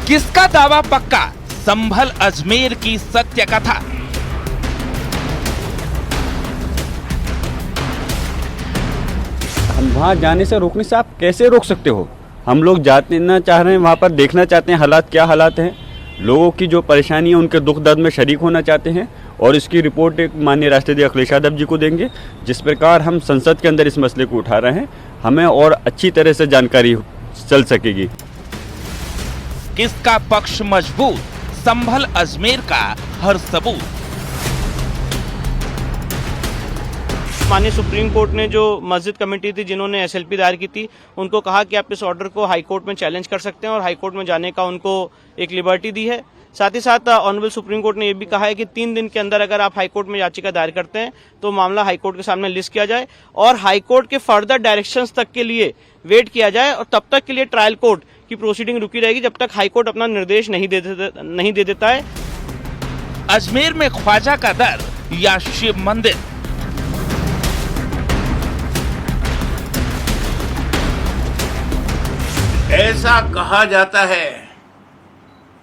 किसका दावा पक्का, संभल अजमेर की सत्य कथा। वहाँ जाने से रोकने से आप कैसे रोक सकते हो? हम लोग जाना चाह रहे हैं, वहाँ पर देखना चाहते हैं हालात क्या हालात हैं, लोगों की जो परेशानी है उनके दुख दर्द में शरीक होना चाहते हैं और इसकी रिपोर्ट एक माननीय राष्ट्रपति अखिलेश यादव जी को देंगे। जिस प्रकार हम संसद के अंदर इस मसले को उठा रहे हैं, हमें और अच्छी तरह से जानकारी चल सकेगी। किसका पक्ष मजबूत, संभल अजमेर का हर सबूत। माननीय सुप्रीम कोर्ट ने जो मस्जिद कमेटी थी जिन्होंने एसएलपी दायर की थी, उनको कहा कि आप इस ऑर्डर को हाई कोर्ट में चैलेंज कर सकते हैं और हाई कोर्ट में जाने का उनको एक लिबर्टी दी है। साथ ही साथ ऑनरेबल सुप्रीम कोर्ट ने यह भी कहा है कि 3 दिन के अंदर अगर आप हाई कोर्ट में याचिका दायर करते हैं तो मामला हाई कोर्ट के सामने लिस्ट किया जाए और हाई कोर्ट के फर्दर डायरेक्शंस तक के लिए वेट किया जाए और तब तक के लिए ट्रायल कोर्ट की प्रोसीडिंग रुकी रहेगी जब तक हाई कोर्ट अपना निर्देश नहीं दे देता है। अजमेर में ख्वाजा का दर या शिव मंदिर, ऐसा कहा जाता है,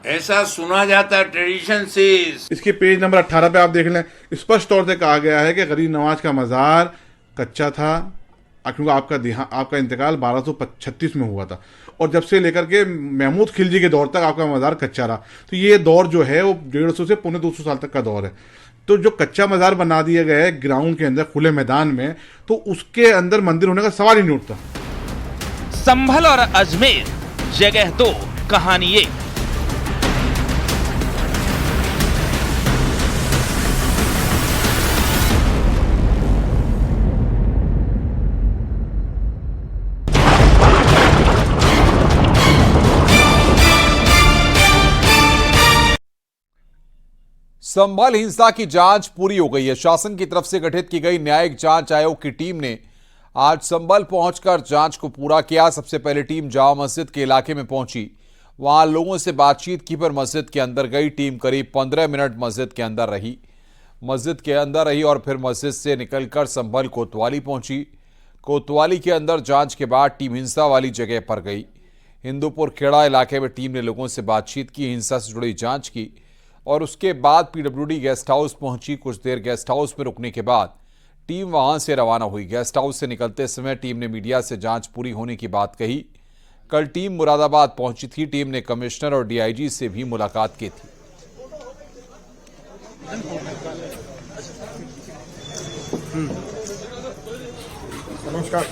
ऐसा सुना जाता है, ट्रेडिशन से। इसके पेज नंबर 18 पे आप देख लें, स्पष्ट तौर से कहा गया है कि गरीब नवाज का मज़ार कच्चा था क्योंकि आपका इंतकाल 1236 में हुआ था और जब से लेकर के महमूद खिलजी के दौर तक आपका मज़ार कच्चा रहा। तो ये दौर जो है वो 150 से 250 साल तक का दौर है। तो जो कच्चा मज़ार बना दिया गया है ग्राउंड के अंदर खुले मैदान में, तो उसके अंदर मंदिर होने का सवाल ही नहीं उठता। संभल और अजमेर, जगह 2 कहानी 1। संभल हिंसा की जांच पूरी हो गई है। शासन की तरफ से गठित की गई न्यायिक जांच आयोग की टीम ने आज संभल पहुंचकर जांच को पूरा किया। सबसे पहले टीम जामा मस्जिद के इलाके में पहुंची, वहां लोगों से बातचीत की, पर मस्जिद के अंदर गई। टीम करीब 15 मिनट मस्जिद के अंदर रही और फिर मस्जिद से निकलकर संभल कोतवाली पहुंची। कोतवाली के अंदर जांच के बाद टीम हिंसा वाली जगह पर गई। हिंदूपुर खेड़ा इलाके में टीम ने लोगों से बातचीत की, हिंसा से जुड़ी जांच की और उसके बाद पीडब्ल्यूडी गेस्ट हाउस पहुंची। कुछ देर गेस्ट हाउस में रुकने के बाद टीम वहां से रवाना हुई। गेस्ट हाउस से निकलते समय टीम ने मीडिया से जांच पूरी होने की बात कही। कल टीम मुरादाबाद पहुंची थी। टीम ने कमिश्नर और डीआईजी से भी मुलाकात की थी। नमस्कार।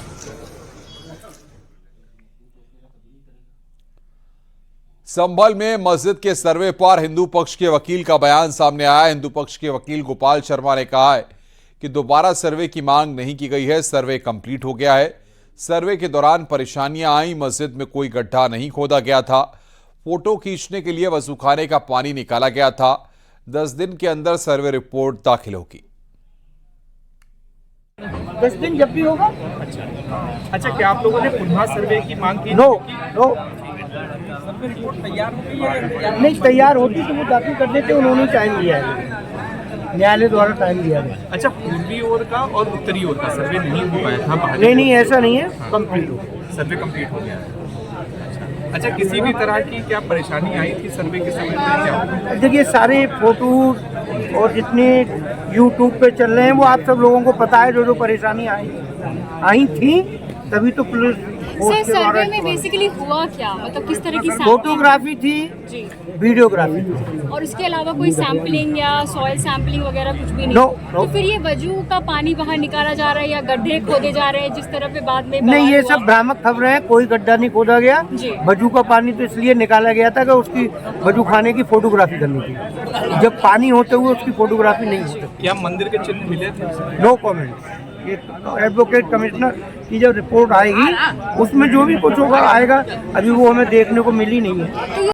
संभल में मस्जिद के सर्वे पर हिंदू पक्ष के वकील का बयान सामने आया। हिंदू पक्ष के वकील गोपाल शर्मा ने कहा है कि दोबारा सर्वे की मांग नहीं की गई है, सर्वे कंप्लीट हो गया है। सर्वे के दौरान परेशानियां आई, मस्जिद में कोई गड्ढा नहीं खोदा गया था, फोटो खींचने के लिए वजूखाने का पानी निकाला गया था। 10 दिन के अंदर सर्वे रिपोर्ट दाखिल होगी। 10 दिन जब भी होगा। अच्छा, क्या आप लोगों ने पुनः सर्वे की मांग की? नो सर्वे रिपोर्ट तैयार हो गई है? नहीं, तैयार होती तो वो दाखिल कर देते, उन्होंने टाइम लिया है, न्यायालय द्वारा टाइम दिया है। अच्छा, पूर्वी ओर का और उत्तरी ओर का सर्वे नहीं हो पाया था? नहीं, ऐसा नहीं है, कंप्लीट हो गया, सर्वे कंप्लीट हो गया। अच्छा, किसी भी तरह की क्या परेशानी आई थी सर्वे के समय में? क्या देखिए, सारे फोटो और जितने यूट्यूब पे चल रहे हैं वो आप सब लोगों को पता है, जो परेशानी आई थी, तभी तो पुलिस सर सर्वे में बेसिकली हुआ क्या, मतलब किस तरह की फोटोग्राफी थी जी, वीडियोग्राफी थी और उसके अलावा कोई सैंपलिंग या सॉइल सैंपलिंग वगैरह कुछ भी नहीं? नो। तो फिर ये वजू का पानी बाहर निकाला जा रहा है या गड्ढे खोदे जा रहे हैं जिस तरह पे बाद में नहीं, ये सब भ्रामक खबरें हैं। कोई गड्ढा नहीं खोदा गया। वजू का पानी तो इसलिए निकाला गया था कि उसकी वजू खाने की फोटोग्राफी करनी थी, जब पानी होते हुए उसकी फोटोग्राफी नहीं होती। क्या मंदिर के चिन्ह मिले थे? No comment. ये एडवोकेट कमिश्नर की जब रिपोर्ट आएगी उसमें जो भी कुछ होगा आएगा, अभी वो हमें देखने को मिली नहीं है।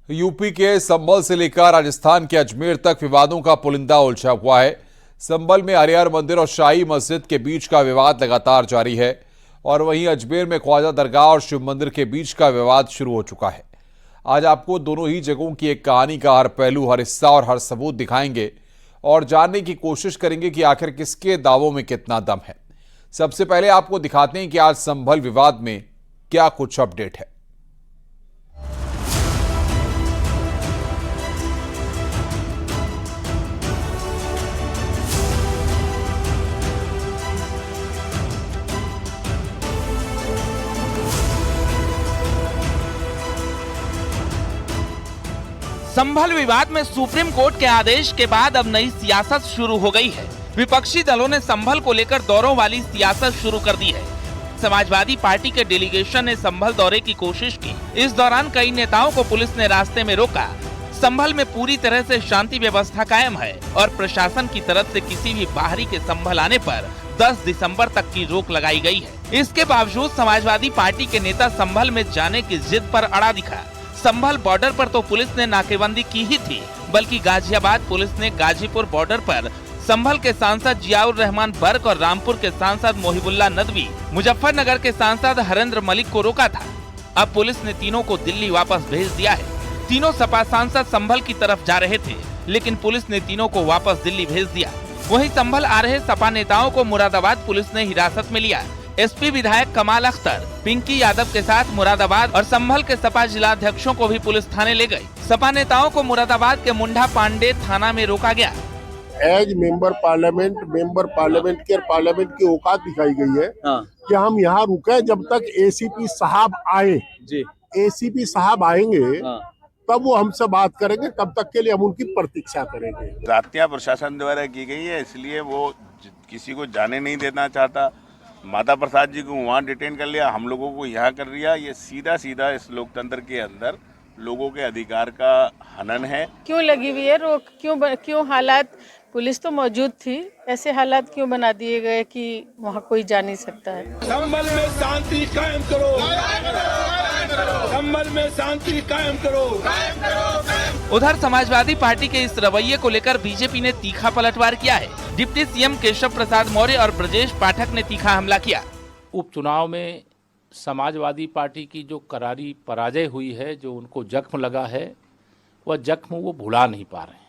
यूपी के संभल से लेकर राजस्थान के अजमेर तक विवादों का पुलिंदा उलझा हुआ है। संभल में हरिहर मंदिर और शाही मस्जिद के बीच का विवाद लगातार जारी है और वहीं अजमेर में ख्वाजा दरगाह और शिव मंदिर के बीच का विवाद शुरू हो चुका है। आज आपको दोनों ही जगहों की एक कहानी का हर पहलू, हर हिस्सा और हर सबूत दिखाएंगे और जानने की कोशिश करेंगे कि आखिर किसके दावों में कितना दम है। सबसे पहले आपको दिखाते हैं कि आज संभल विवाद में क्या कुछ अपडेट है। संभल विवाद में सुप्रीम कोर्ट के आदेश के बाद अब नई सियासत शुरू हो गई है। विपक्षी दलों ने संभल को लेकर दौरों वाली सियासत शुरू कर दी है। समाजवादी पार्टी के डेलीगेशन ने संभल दौरे की कोशिश की। इस दौरान कई नेताओं को पुलिस ने रास्ते में रोका। संभल में पूरी तरह से शांति व्यवस्था कायम है और प्रशासन की तरफ से किसी भी बाहरी के संभल आने पर 10 दिसंबर तक की रोक लगाई गई है। इसके बावजूद समाजवादी पार्टी के नेता संभल में जाने की जिद पर अड़ा दिखा। संभल बॉर्डर पर तो पुलिस ने नाकेबंदी की ही थी, बल्कि गाजियाबाद पुलिस ने गाजीपुर बॉर्डर पर संभल के सांसद जियाउर रहमान बर्क और रामपुर के सांसद मोहिबुल्ला नदवी, मुजफ्फरनगर के सांसद हरेंद्र मलिक को रोका था। अब पुलिस ने तीनों को दिल्ली वापस भेज दिया है। तीनों सपा सांसद संभल की तरफ जा रहे थे, लेकिन पुलिस ने तीनों को वापस दिल्ली भेज दिया। वहीं संभल आ रहे सपा नेताओं को मुरादाबाद पुलिस ने हिरासत में लिया। एसपी विधायक कमाल अख्तर, पिंकी यादव के साथ मुरादाबाद और संभल के सपा जिलाध्यक्षों को भी पुलिस थाने ले गई। सपा नेताओं को मुरादाबाद के मुंडा पांडे थाना में रोका गया। एज मेंबर पार्लियामेंट की औकात दिखाई गई है कि हम यहाँ रुके जब तक एसीपी साहब आए। एसीपी साहब आएंगे तब वो हमसे बात करेंगे, तब तक के लिए हम उनकी प्रतीक्षा करेंगे। जातियां प्रशासन द्वारा की गई है, इसलिए वो किसी को जाने नहीं देना चाहता। माता प्रसाद जी को वहाँ डिटेन कर लिया, हम लोगों को यहाँ कर लिया। ये सीधा सीधा इस लोकतंत्र के अंदर लोगों के अधिकार का हनन है। क्यों लगी हुई है रोक? क्यों हालात, पुलिस तो मौजूद थी, ऐसे हालात क्यों बना दिए गए कि वहाँ कोई जा नहीं सकता है? संभल में शांति कायम करो, संभल में शांति कायम करो। उधर समाजवादी पार्टी के इस रवैये को लेकर बीजेपी ने तीखा पलटवार किया है। डिप्टी सीएम केशव प्रसाद मौर्य और ब्रजेश पाठक ने तीखा हमला किया। उपचुनाव में समाजवादी पार्टी की जो करारी पराजय हुई है, जो उनको जख्म लगा है, वह जख्म वो भुला नहीं पा रहे हैं।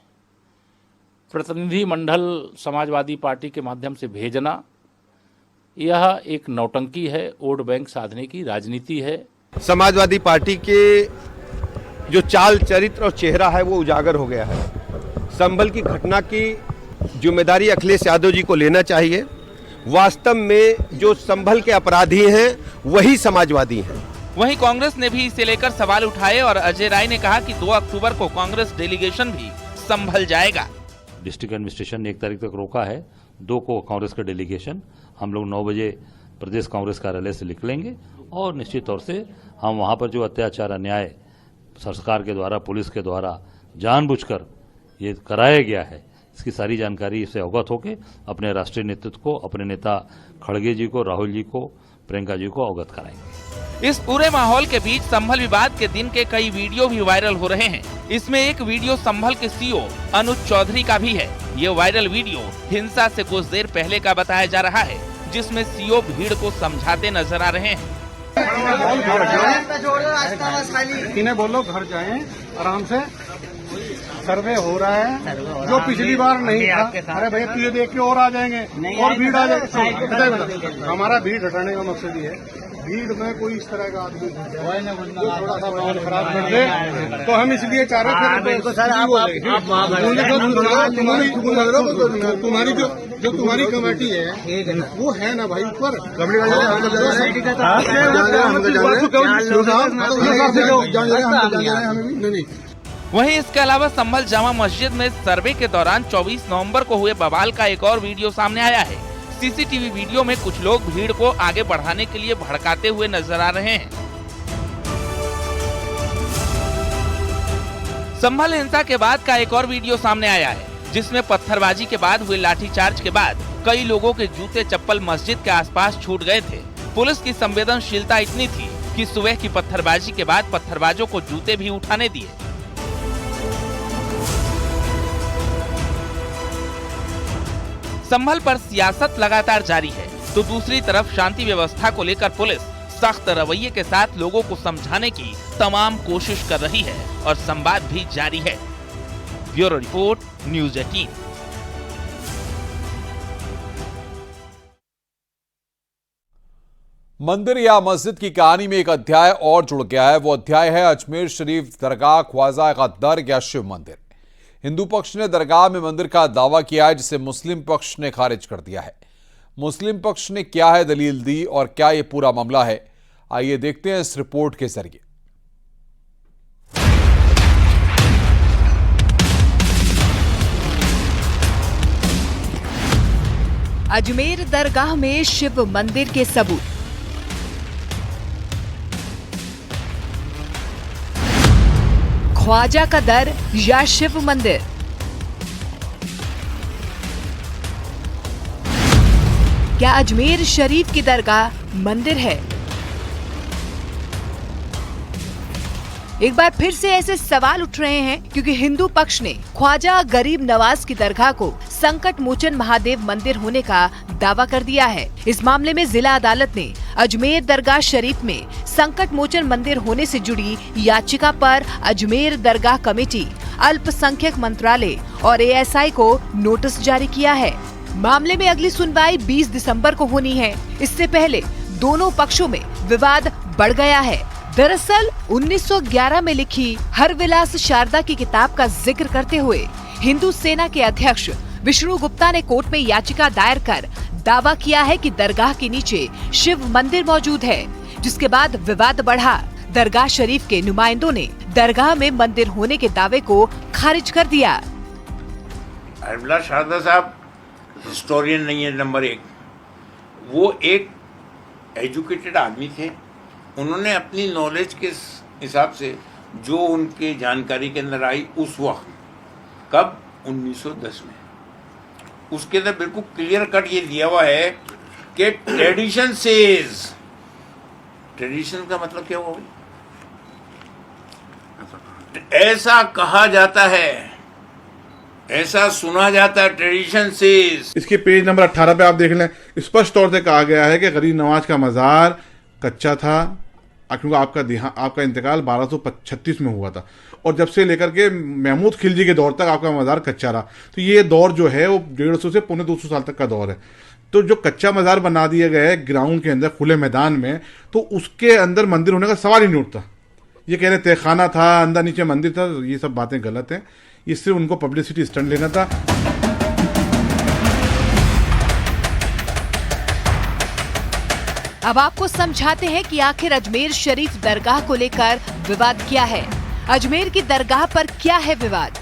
प्रतिनिधि मंडल समाजवादी पार्टी के माध्यम से भेजना यह एक नौटंकी है, वोट बैंक साधने की राजनीति है। समाजवादी पार्टी के जो चाल चरित्र और चेहरा है वो उजागर हो गया है। संभल की घटना की जिम्मेदारी अखिलेश यादव जी को लेना चाहिए। वास्तव में जो संभल के अपराधी हैं वही समाजवादी हैं। वहीं कांग्रेस ने भी इसे लेकर सवाल उठाए और अजय राय ने कहा कि 2 अक्टूबर को कांग्रेस डेलीगेशन भी संभल जाएगा। डिस्ट्रिक्ट एडमिनिस्ट्रेशन ने 1 तारीख तक रोका है। 2 को कांग्रेस का डेलीगेशन हम लोग 9 बजे प्रदेश कांग्रेस कार्यालय से निकलेंगे और निश्चित तौर से हम वहां पर जो अत्याचार अन्याय सरकार के द्वारा, पुलिस के द्वारा जानबूझकर ये कराया गया है, इसकी सारी जानकारी इससे अवगत होकर अपने राष्ट्रीय नेतृत्व को, अपने नेता खड़गे जी को, राहुल जी को, प्रियंका जी को अवगत कराएंगे। इस पूरे माहौल के बीच संभल विवाद के दिन के कई वीडियो भी वायरल हो रहे हैं। इसमें एक वीडियो संभल के सीओ अनुज चौधरी का भी है। ये वायरल वीडियो हिंसा से कुछ देर पहले का बताया जा रहा है, जिसमें सीओ भीड़ को समझाते नजर आ रहे हैं। इन्हें बोलो घर जाएं आराम से, सर्वे हो रहा है, जो पिछली बार नहीं था। अरे भैया तुझे देख के और आ जाएंगे और भीड़ आ जाएगी। हमारा भीड़ हटाने का मकसद ही है, भीड़ में कोई इस तरह का आदमी जो थोड़ा सा माहौल खराब कर दे, तो हम इसलिए चाह रहे थे तुम्हारी कमेटी है वो है ना भाई ऊपर। वहीं इसके अलावा संभल जामा मस्जिद में सर्वे के दौरान 24 नवंबर को हुए बवाल का एक और वीडियो सामने आया है। सीसीटीवी वीडियो में कुछ लोग भीड़ को आगे बढ़ाने के लिए भड़काते हुए नजर आ रहे हैं। संभल हिंसा के बाद का एक और वीडियो सामने आया है, जिसमें पत्थरबाजी के बाद हुए लाठीचार्ज के बाद कई लोगों के जूते चप्पल मस्जिद के आसपास छूट गए थे। पुलिस की संवेदनशीलता इतनी थी कि सुबह की पत्थरबाजी के बाद पत्थरबाजों को जूते भी उठाने दिए। संभल पर सियासत लगातार जारी है, तो दूसरी तरफ शांति व्यवस्था को लेकर पुलिस सख्त रवैये के साथ लोगों को समझाने की तमाम कोशिश कर रही है और संवाद भी जारी है। Bureau report, news 18। मंदिर या मस्जिद की कहानी में एक अध्याय और जुड़ गया है। वो अध्याय है अजमेर शरीफ दरगाह ख्वाजा का दर या शिव मंदिर। हिंदू पक्ष ने दरगाह में मंदिर का दावा किया है, जिसे मुस्लिम पक्ष ने खारिज कर दिया है। मुस्लिम पक्ष ने क्या है दलील दी और क्या ये पूरा मामला है, आइए देखते हैं इस रिपोर्ट के जरिए। अजमेर दरगाह में शिव मंदिर के सबूत। ख्वाजा का दर या शिव मंदिर? क्या अजमेर शरीफ की दरगाह मंदिर है? एक बार फिर से ऐसे सवाल उठ रहे हैं क्योंकि हिंदू पक्ष ने ख्वाजा गरीब नवाज की दरगाह को संकट मोचन महादेव मंदिर होने का दावा कर दिया है। इस मामले में जिला अदालत ने अजमेर दरगाह शरीफ में संकट मोचन मंदिर होने से जुड़ी याचिका पर अजमेर दरगाह कमेटी, अल्पसंख्यक मंत्रालय और ASI को नोटिस जारी किया है। मामले में अगली सुनवाई 20 दिसंबर को होनी है। इससे पहले दोनों पक्षों में विवाद बढ़ गया है। दरअसल 1911 में लिखी हरविलास शारदा की किताब का जिक्र करते हुए हिंदू सेना के अध्यक्ष विष्णु गुप्ता ने कोर्ट में याचिका दायर कर दावा किया है कि दरगाह के नीचे शिव मंदिर मौजूद है, जिसके बाद विवाद बढ़ा। दरगाह शरीफ के नुमाइंदों ने दरगाह में मंदिर होने के दावे को खारिज कर दिया। हरविलास शारदा साहब हिस्टोरियन नहीं है, नंबर 1। वो एक एजुकेटेड आदमी थे। उन्होंने अपनी नॉलेज के हिसाब से जो उनके जानकारी के अंदर आई उस वक्त, कब 1910 में, उसके अंदर बिल्कुल क्लियर कट ये दिया हुआ है कि ट्रेडिशन सेज। ट्रेडिशन का मतलब क्या हुआ? ऐसा कहा जाता है, ऐसा सुना जाता है, ट्रेडिशन सेज। इसके पेज नंबर 18 पे आप देख लें, स्पष्ट तौर से कहा गया है कि गरीब नवाज का मज़ार कच्चा था, क्योंकि आपका इंतकाल 1236 में हुआ था और जब से लेकर के महमूद खिलजी के दौर तक आपका मज़ार कच्चा रहा। तो ये दौर जो है वो 150 से पौने 200 साल तक का दौर है। तो जो कच्चा मज़ार बना दिया गया है ग्राउंड के अंदर, खुले मैदान में, तो उसके अंदर मंदिर होने का सवाल ही नहीं उठता। ये कह रहे तहखाना था, अंदर नीचे मंदिर था, ये सब बातें गलत हैं। इससे उनको पब्लिसिटी स्टंट लेना था। अब आपको समझाते हैं कि आखिर अजमेर शरीफ दरगाह को लेकर विवाद क्या है। अजमेर की दरगाह पर क्या है विवाद?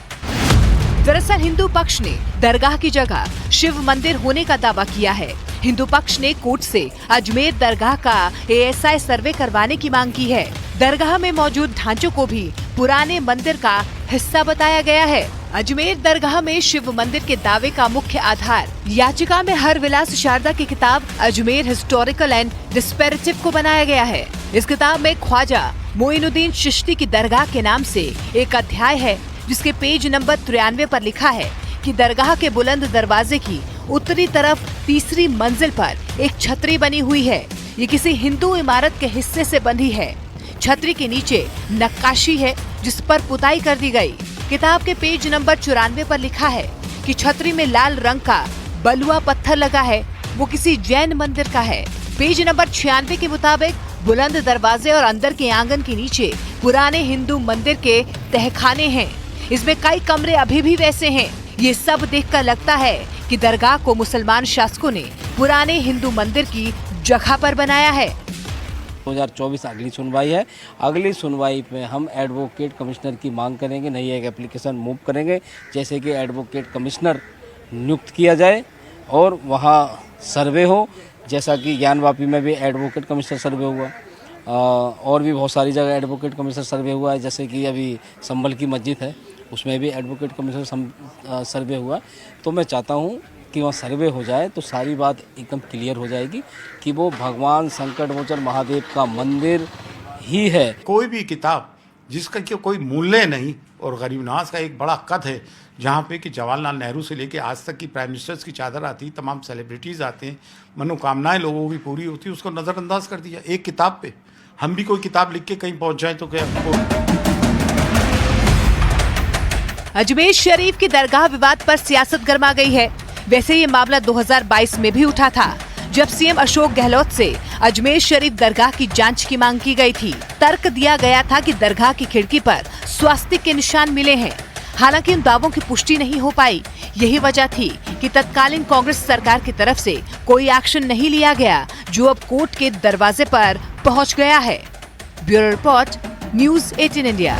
दरअसल हिंदू पक्ष ने दरगाह की जगह शिव मंदिर होने का दावा किया है। हिंदू पक्ष ने कोर्ट से अजमेर दरगाह का ASI सर्वे करवाने की मांग की है। दरगाह में मौजूद ढांचों को भी पुराने मंदिर का हिस्सा बताया गया है। अजमेर दरगाह में शिव मंदिर के दावे का मुख्य आधार याचिका में हरविलास शारदा की किताब अजमेर हिस्टोरिकल एंड डिस्पेरेटिव को बनाया गया है। इस किताब में ख्वाजा मोइनुद्दीन चिश्ती की दरगाह के नाम से एक अध्याय है, जिसके पेज नंबर 93 पर लिखा है कि दरगाह के बुलंद दरवाजे की उत्तरी तरफ तीसरी मंजिल पर एक छतरी बनी हुई है। ये किसी हिंदू इमारत के हिस्से से बंधी है। छतरी के नीचे नक्काशी है जिस पर पुताई कर दी गई। किताब के पेज नंबर 94 पर लिखा है कि छतरी में लाल रंग का बलुआ पत्थर लगा है, वो किसी जैन मंदिर का है। पेज नंबर 96 के मुताबिक बुलंद दरवाजे और अंदर के आंगन के नीचे पुराने हिंदू मंदिर के तहखाने हैं। इसमें कई कमरे अभी भी वैसे हैं। ये सब देखकर लगता है कि दरगाह को मुसलमान शासकों ने पुराने हिंदू मंदिर की जगह पर बनाया है। 2024 अगली सुनवाई है। अगली सुनवाई पे हम एडवोकेट कमिश्नर की मांग करेंगे, नई एक एप्लीकेशन मूव करेंगे, जैसे कि एडवोकेट कमिश्नर नियुक्त किया जाए और वहाँ सर्वे हो, जैसा कि ज्ञानवापी में भी एडवोकेट कमिश्नर सर्वे हुआ, और भी बहुत सारी जगह एडवोकेट कमिश्नर सर्वे हुआ है, जैसे कि अभी संभल की मस्जिद है उसमें भी एडवोकेट कमिश्नर सर्वे हुआ। तो मैं चाहता हूँ कि वहाँ सर्वे हो जाए तो सारी बात एकदम क्लियर हो जाएगी कि वो भगवान संकट मोचन महादेव का मंदिर ही है। कोई भी किताब जिसका कि कोई मूल्य नहीं और गरीब नवाज का एक बड़ा कद है, जहाँ पे कि जवाहरलाल नेहरू से लेके आज तक की प्राइम मिनिस्टर्स की चादर आती, तमाम सेलिब्रिटीज़ आते हैं, मनोकामनाएं लोगों की पूरी होती है, उसको नज़रअंदाज कर दिया एक किताब पे। हम भी कोई किताब लिख के कहीं पहुँच जाए तो क्या? अजमेर शरीफ की दरगाह विवाद पर सियासत गर्मा गई है। वैसे ये मामला 2022 में भी उठा था, जब सीएम अशोक गहलोत से अजमेर शरीफ दरगाह की जांच की मांग की गई थी। तर्क दिया गया था कि दरगाह की खिड़की पर स्वास्तिक के निशान मिले हैं। हालांकि उन दावों की पुष्टि नहीं हो पाई। यही वजह थी कि तत्कालीन कांग्रेस सरकार की तरफ से कोई एक्शन नहीं लिया गया, जो अब कोर्ट के दरवाजे पर पहुंच गया है। Bureau report, news 18 India.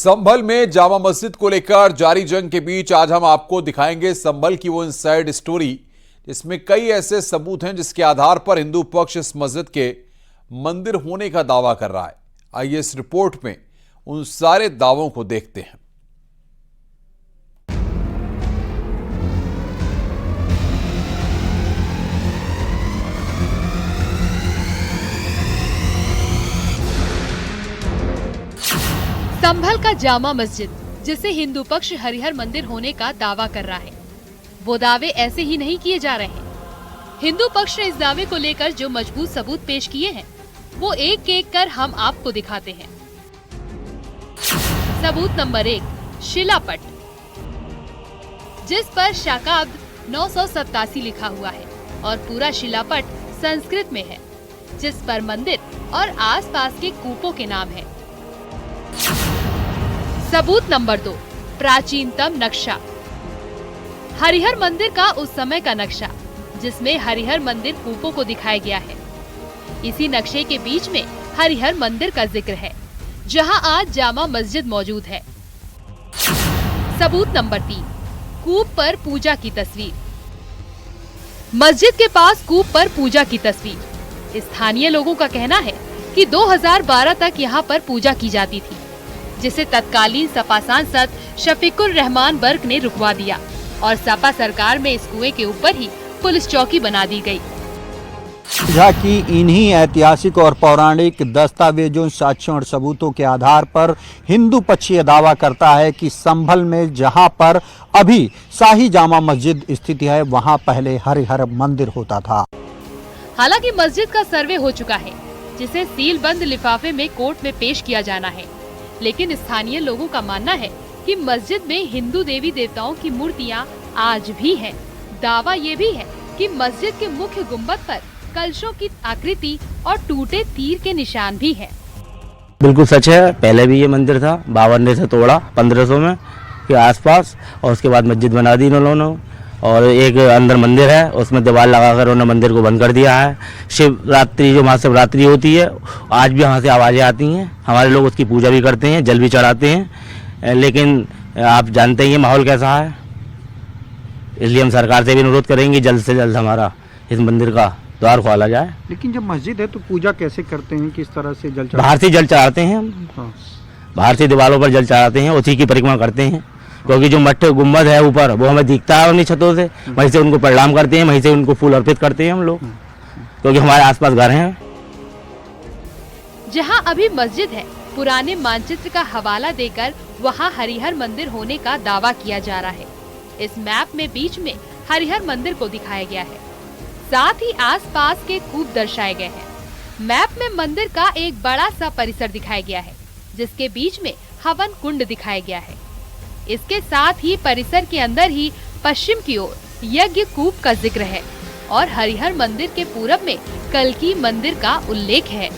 Sambhal में जामा मस्जिद को लेकर जारी जंग के बीच आज हम आपको दिखाएंगे संभल की वो इनसाइड स्टोरी, जिसमें कई ऐसे सबूत हैं जिसके आधार पर हिंदू पक्ष इस मस्जिद के मंदिर होने का दावा कर रहा है। आइए इस रिपोर्ट में उन सारे दावों को देखते हैं। संभल का जामा मस्जिद, जिसे हिंदू पक्ष हरिहर मंदिर होने का दावा कर रहा है, वो दावे ऐसे ही नहीं किए जा रहे हैं। हिंदू पक्ष ने इस दावे को लेकर जो मजबूत सबूत पेश किए हैं, वो एक एक कर हम आपको दिखाते हैं। सबूत नंबर 1, शिलापट, जिस पर शाकाब्द 987 लिखा हुआ है और पूरा शिलापट संस्कृत में है, जिस पर मंदिर और आसपास के कूपों के नाम है। सबूत नंबर 2, प्राचीनतम नक्शा, हरिहर मंदिर का उस समय का नक्शा, जिसमें हरिहर मंदिर कूपों को दिखाया गया है। इसी नक्शे के बीच में हरिहर मंदिर का जिक्र है, जहां आज जामा मस्जिद मौजूद है। सबूत नंबर 3, कूप पर पूजा की तस्वीर, मस्जिद के पास कूप पर पूजा की तस्वीर। स्थानीय लोगों का कहना है कि 2012 तक यहां पर पूजा की जाती थी, जिसे तत्कालीन सपा सांसद शफीकुर रहमान बर्क ने रुकवा दिया और सपा सरकार में इस कुएं के ऊपर ही पुलिस चौकी बना दी गई। कि इन्हीं ऐतिहासिक और पौराणिक दस्तावेजों, साक्ष्यों और सबूतों के आधार पर हिंदू पक्ष ये दावा करता है कि संभल में जहां पर अभी शाही जामा मस्जिद स्थित है, वहां पहले हरिहर मंदिर होता था। हालांकि मस्जिद का सर्वे हो चुका है, जिसे सील बंद लिफाफे में कोर्ट में पेश किया जाना है, लेकिन स्थानीय लोगों का मानना है कि मस्जिद में हिंदू देवी देवताओं की मूर्तियां आज भी हैं। दावा ये भी है कि मस्जिद के मुख्य गुंबद पर कलशों की आकृति और टूटे तीर के निशान भी हैं। बिल्कुल सच है, पहले भी ये मंदिर था, बाबर ने इसे तोड़ा 1500 में के आसपास, और उसके बाद मस्जिद बना दी उन्होंने, और एक अंदर मंदिर है, उसमें दीवार लगाकर उन्होंने मंदिर को बंद कर दिया है। शिवरात्रि जो महाशिवरात्रि होती है, आज भी वहाँ से आवाज़ें आती हैं, हमारे लोग उसकी पूजा भी करते हैं, जल भी चढ़ाते हैं, लेकिन आप जानते हैं माहौल कैसा है, इसलिए हम सरकार से भी अनुरोध करेंगे जल्द से जल्द हमारा इस मंदिर का द्वार खोला जाए। लेकिन जब मस्जिद है तो पूजा कैसे करते हैं, किस तरह से जल बाहर से जल चढ़ाते हैं हम, बाहर से दीवारों पर जल चढ़ाते हैं, उसी की परिक्रमा करते हैं, क्योंकि जो मठ गुम्बद है ऊपर वो हमें दिखता है अपनी छतों से, वहीं से उनको प्रणाम करते हैं, वहीं से उनको फूल अर्पित करते हैं हम लोग, क्योंकि हमारे आसपास घर हैं। जहां अभी मस्जिद है, पुराने मानचित्र का हवाला देकर वहां हरिहर मंदिर होने का दावा किया जा रहा है। इस मैप में बीच में हरिहर मंदिर को दिखाया गया है, साथ ही आसपास के कूप दर्शाए गए हैं। मैप में मंदिर का एक बड़ा सा परिसर दिखाया गया है, जिसके बीच में हवन कुंड दिखाया गया है। इसके साथ ही परिसर के अंदर ही पश्चिम की ओर यज्ञ कूप का जिक्र है और हरिहर मंदिर के पूरब में कल्की मंदिर का उल्लेख है।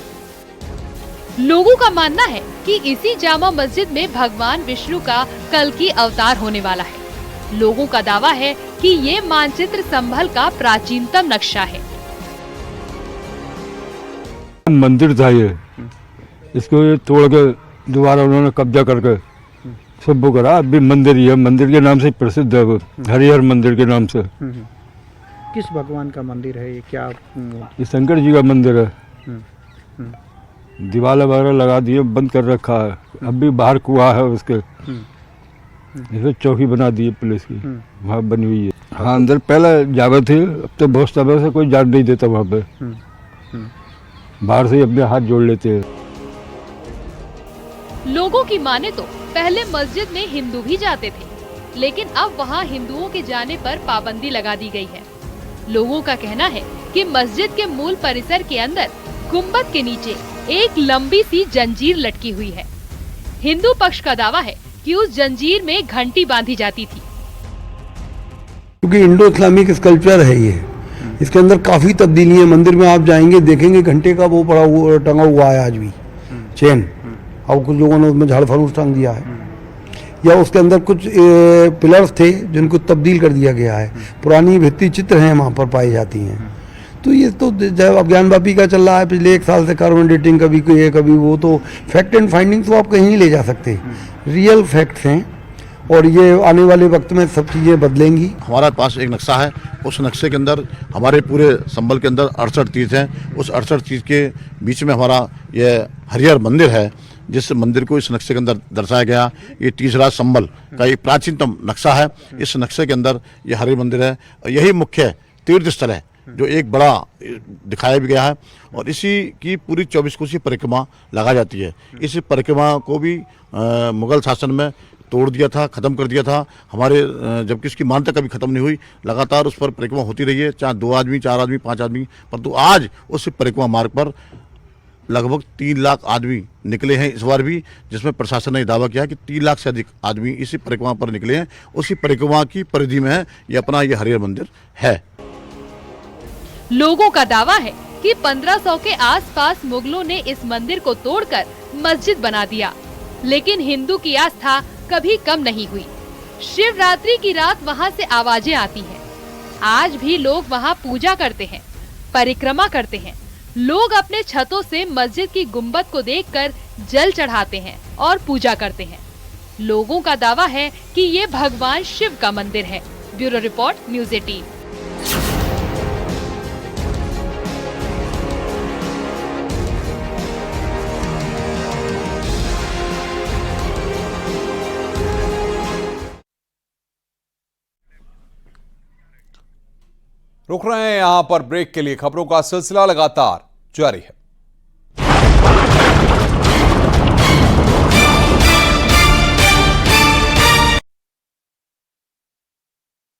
लोगों का मानना है कि इसी जामा मस्जिद में भगवान विष्णु का कल्की अवतार होने वाला है। लोगों का दावा है कि ये मानचित्र संभल का प्राचीनतम नक्शा है। मंदिर था ये, इसको ये तोड़ के दोबारा उन्होंने कब्जा करके सब वो करा। अभी मंदिर ही है, मंदिर के नाम से प्रसिद्ध है वो, हरिहर मंदिर के नाम से। किस भगवान का मंदिर है ये, क्या? ये शंकर जी का मंदिर है। दीवार वगैरह लगा दिए, बंद कर रखा है, अभी बाहर कुआं है उसके, इसे चौकी बना दी है पुलिस की, वहाँ बनी हुई है। हाँ, अंदर पहले जावे थे, अब तो बहुत समय से कोई जान नहीं देता वहाँ पे, बाहर से अपने हाथ जोड़ लेते हैं। लोगों की माने तो पहले मस्जिद में हिंदू भी जाते थे, लेकिन अब वहां हिंदुओं के जाने पर पाबंदी लगा दी गई है। लोगों का कहना है कि मस्जिद के मूल परिसर के अंदर गुंबद के नीचे एक लंबी सी जंजीर लटकी हुई है। हिंदू पक्ष का दावा है कि उस जंजीर में घंटी बांधी जाती थी। क्योंकि इंडो इस्लामिक स्कल्पचर है ये, इसके अंदर काफी तब्दीली है। मंदिर में आप जाएंगे देखेंगे घंटे का वो पड़ा हुआ टंगा हुआ है आज भी, चेन, और कुछ लोगों ने उसमें झाड़ फरूस टांग दिया है, या उसके अंदर कुछ पिलर्स थे जिनको तब्दील कर दिया गया है। पुरानी भित्ति चित्र हैं वहाँ पर पाई जाती हैं। तो ये तो जब अज्ञानवापी का चल रहा है पिछले 1 साल से, कार्बन डेटिंग कभी कोई है कभी वो, तो फैक्ट एंड फाइंडिंग तो आप कहीं नहीं ले जा सकते, रियल फैक्ट्स हैं और ये आने वाले वक्त में सब चीज़ें बदलेंगी। हमारे पास एक नक्शा है, उस नक्शे के अंदर हमारे पूरे संभल के अंदर 68 तीर्थ हैं। उस 68 तीर्थ के बीच में हमारा ये हरिहर मंदिर है, जिस मंदिर को इस नक्शे के अंदर दर्शाया गया। ये तीसरा संभल का एक प्राचीनतम नक्शा है। इस नक्शे के अंदर ये हरिहर मंदिर है, यही मुख्य तीर्थ स्थल है जो एक बड़ा दिखाया भी गया है। और इसी की पूरी 24 कोसी परिक्रमा लगा जाती है। इस परिक्रमा को भी मुगल शासन में तोड़ दिया था, खत्म कर दिया था हमारे, जबकि इसकी मान्यता कभी खत्म नहीं हुई, लगातार उस पर परिक्रमा होती रही है, चाहे 2 आदमी, 4 आदमी, 5 आदमी, परंतु आज उस परिक्रमा मार्ग पर लगभग 3 लाख आदमी निकले हैं इस बार भी, जिसमें प्रशासन ने दावा किया कि 3 लाख से अधिक आदमी इसी परिक्रमा पर निकले हैं। उसी परिक्रमा की परिधि में ये अपना ये हरिहर मंदिर है। लोगों का दावा है कि 1500 के आसपास मुगलों ने इस मंदिर को तोड़कर मस्जिद बना दिया, लेकिन हिंदू की आस्था कभी कम नहीं हुई। शिवरात्रि की रात वहां से आवाजें आती हैं। आज भी लोग वहां पूजा करते हैं, परिक्रमा करते हैं। लोग अपने छतों से मस्जिद की गुंबद को देखकर जल चढ़ाते हैं और पूजा करते हैं। लोगों का दावा है कि ये भगवान शिव का मंदिर है। Bureau report, news 18। रुक रहे हैं यहां पर ब्रेक के लिए। खबरों का सिलसिला लगातार जारी है।